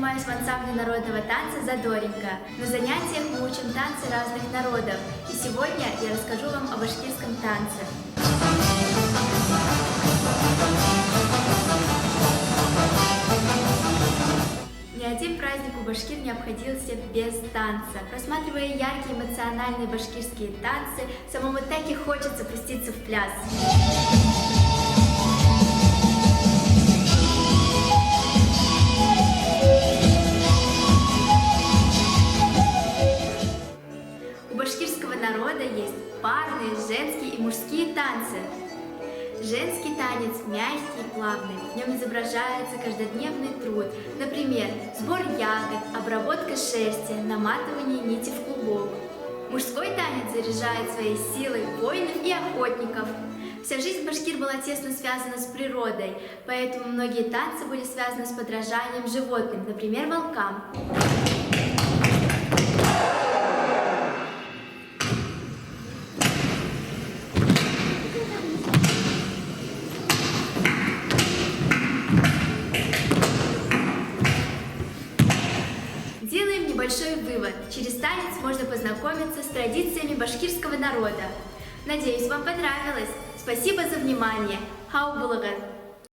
занимаюсь в ансамбле народного танца «Задоренько». На занятиях мы учим танцы разных народов. И сегодня я расскажу вам о башкирском танце. Ни один праздник у башкир не обходился без танца. Просматривая яркие эмоциональные башкирские танцы, самому так и хочется пуститься в пляс. У башкирского народа есть парные, женские и мужские танцы. Женский танец мягкий и плавный, в нем изображается каждодневный труд, например, сбор ягод, обработка шерсти, наматывание нити в клубок. Мужской танец заряжает своей силой воинов и охотников. Вся жизнь башкир была тесно связана с природой, поэтому многие танцы были связаны с подражанием животным, например, волкам. Делаем небольшой вывод. Через танец можно познакомиться с традициями башкирского народа. Надеюсь, вам понравилось. Спасибо за внимание. Хау булага!